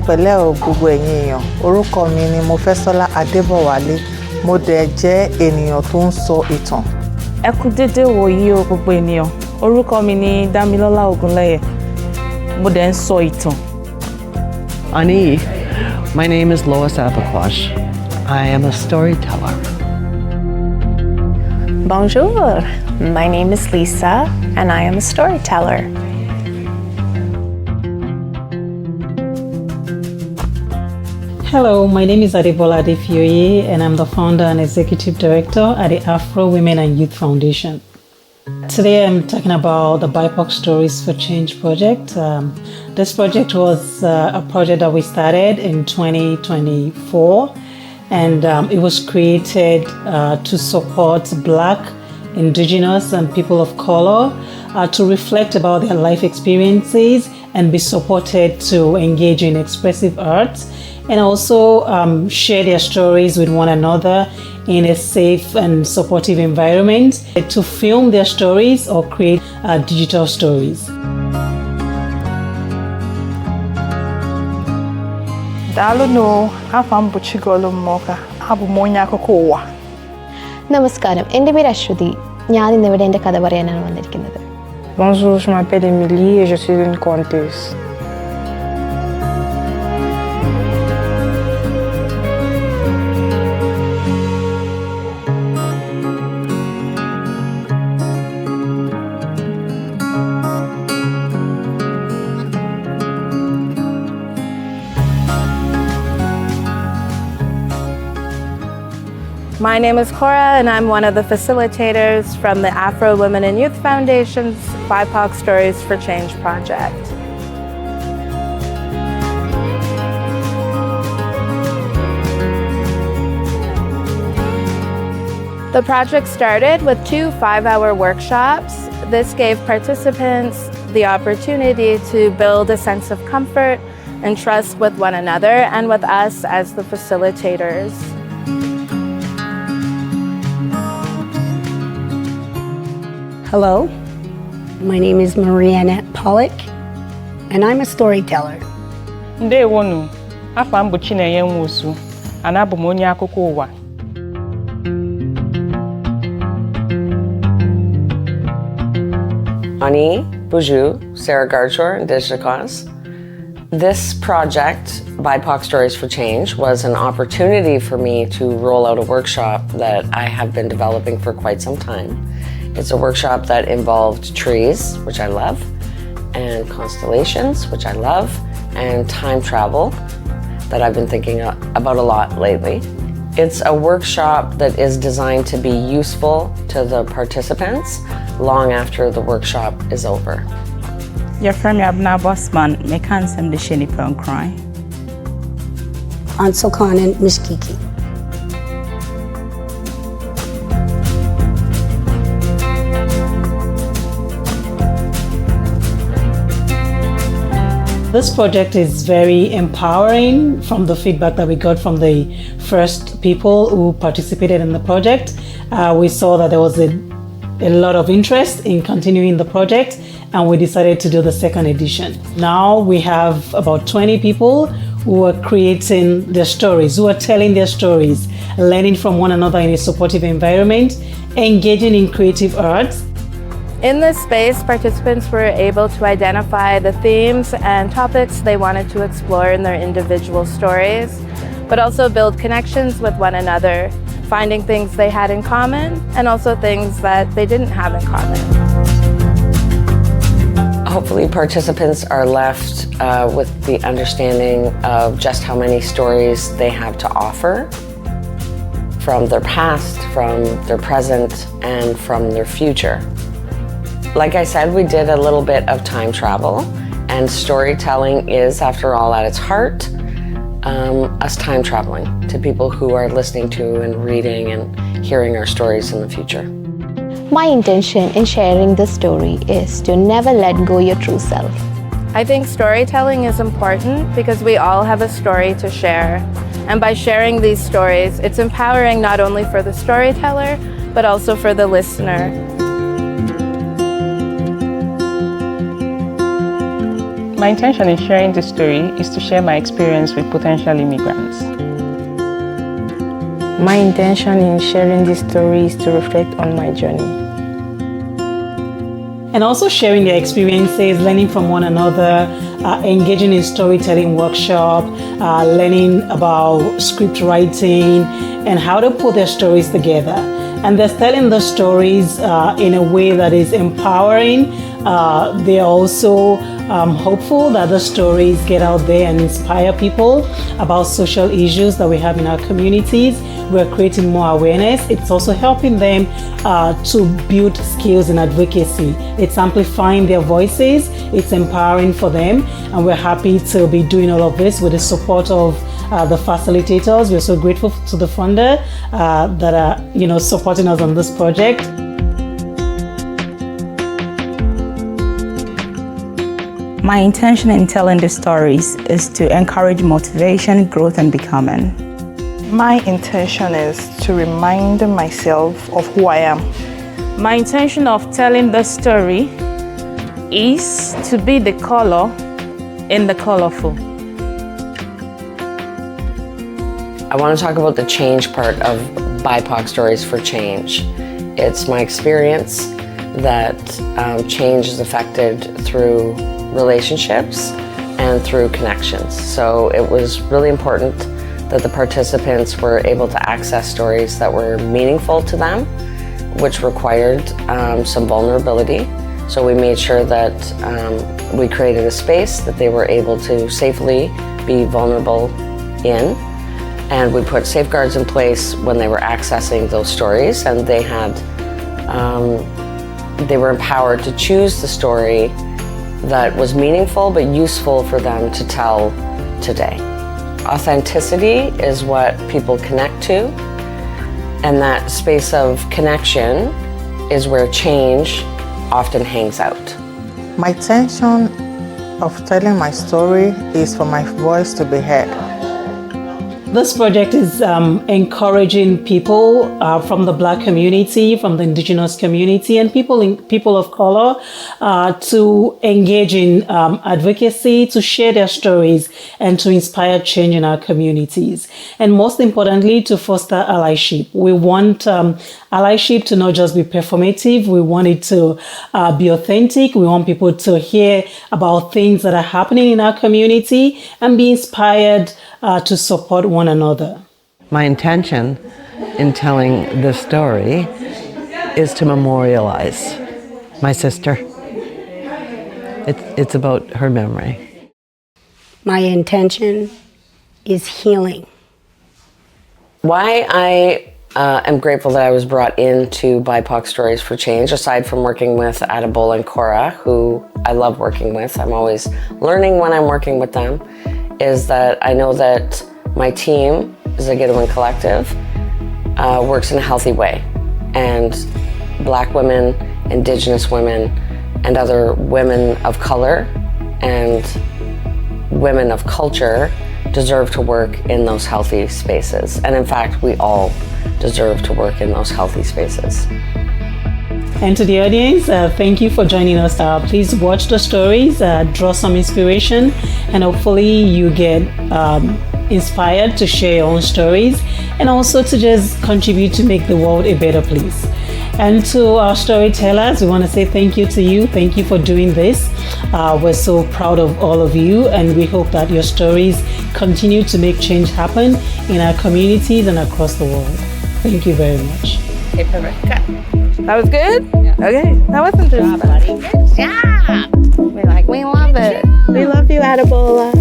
pẹ̀lẹ́ o gbogbo ẹ̀yin èèyàn. Orúkọ mi ni Mofẹ́sọ́lá Adebola. Mo dẹ̀ jẹ́ ènìyàn tó ń sọ ìtàn. Ẹ kú dédé wòyí o gbogbo ènìyàn. Orúkọ mi ni Dámilọ́lá Ògúnlẹ́yẹ. Mo dẹ̀ ń sọ ìtàn. Ani, my name is Lois Abakwash. I am a storyteller. Bonjour, my name is Lisa and I am a storyteller. Hello, my name is Adebola Adefioye and I'm the founder and executive director at the Afro Women and Youth Foundation. Today I'm talking about the BIPOC Stories4Change project. This project was a project that we started in 2024 and it was created to support Black, Indigenous and people of color to reflect about their life experiences and be supported to engage in expressive arts and also share their stories with one another in a safe and supportive environment to film their stories or create digital stories. Daluno, afam buchigolo moka, abu monya kokowa. Namaskaram, എൻ്റെ പേര് അശ്വതി. ഞാൻ ഇന്നിവിടെ എൻ്റെ കഥ പറയാനാണ് വന്നിരിക്കുന്നത്. Bonjour, je m'appelle Émilie et je suis une conteuse. My name is Cora and I'm one of the facilitators from the Afro Women and Youth Foundation's BIPOC Stories4Change project. The project started with 2 5-hour workshops. This gave participants the opportunity to build a sense of comfort and trust with one another and with us as the facilitators. Hello, my name is Marianne Pollock, and I'm a storyteller. Ndewonu, afam buchineye nwosu, anabu m onye akụkọ ụwa. Ani, Buju, Sarah Garchor, and Dijikos. This project, BIPOC Stories4Change, was an opportunity for me to roll out a workshop that I have been developing for quite some time. It's a workshop that involved trees, which I love, and constellations, which I love, and time travel that I've been thinking about a lot lately. It's a workshop that is designed to be useful to the participants long after the workshop is over. Your friend Abna Bosman, me can sem de sheni pon cry. Ansel Khan and Miss Kiki. This project is very empowering from the feedback that we got from the first people who participated in the project. We saw that there was a lot of interest in continuing the project and we decided to do the second edition. Now we have about 20 people who are creating their stories, who are telling their stories, learning from one another in a supportive environment, engaging in creative arts. In this space, participants were able to identify the themes and topics they wanted to explore in their individual stories, but also build connections with one another, finding things they had in common and also things that they didn't have in common. Hopefully participants are left with the understanding of just how many stories they have to offer from their past, from their present, and from their future. Like I said, we did a little bit of time travel, and storytelling is, after all, at its heart, us time traveling to people who are listening to and reading and hearing our stories in the future. My intention in sharing this story is to never let go your true self. I think storytelling is important because we all have a story to share. And by sharing these stories, it's empowering not only for the storyteller, but also for the listener. My intention in sharing this story is to share my experience with potential immigrants. My intention in sharing this story is to reflect on my journey. And also sharing their experiences, learning from one another, engaging in storytelling workshop, learning about script writing and how to put their stories together. And they're telling the stories in a way that is empowering. They are also hopeful that the stories get out there and inspire people about social issues that we have in our communities. We're creating more awareness. It's also helping them to build skills in advocacy. It's amplifying their voices. It's empowering for them. And we're happy to be doing all of this with the support of the facilitators. We're so grateful to the funder that are, supporting us on this project. My intention in telling the stories is to encourage motivation, growth, and becoming. My intention is to remind myself of who I am. My intention of telling the story is to be the color in the colorful. I want to talk about the change part of BIPOC Stories for Change. It's my experience that change is affected through relationships and through connections. So it was really important that the participants were able to access stories that were meaningful to them, which required some vulnerability. So we made sure that we created a space that they were able to safely be vulnerable in. And we put safeguards in place when they were accessing those stories, and they were empowered to choose the story that was meaningful but useful for them to tell today. Authenticity is what people connect to, and that space of connection is where change often hangs out. My intention of telling my story is for my voice to be heard. This project is encouraging people from the Black community, from the Indigenous community, and people of color to engage in advocacy, to share their stories, and to inspire change in our communities. And most importantly, to foster allyship. We want allyship to not just be performative. We want it to be authentic. We want people to hear about things that are happening in our community and be inspired to support one another. My intention in telling this story is to memorialize my sister. It's about her memory. My intention is healing. Why I am grateful that I was brought into BIPOC Stories for Change, aside from working with Adebola and Cora, who I love working with, I'm always learning when I'm working with them, is that I know that my team, Zigidawin Collective, works in a healthy way. And Black women, Indigenous women, and other women of color and women of culture deserve to work in those healthy spaces. And in fact, we all deserve to work in those healthy spaces. And to the audience, thank you for joining us. Please watch the stories, draw some inspiration, and hopefully you get inspired to share your own stories and also to just contribute to make the world a better place. And to our storytellers, we want to say thank you to you. Thank you for doing this. We're so proud of all of you, and we hope that your stories continue to make change happen in our communities and across the world. Thank you very much. Okay, perfect. Good. That was good? Yeah. Okay, that wasn't just bad. Good job. We love it. We love you, Adebola.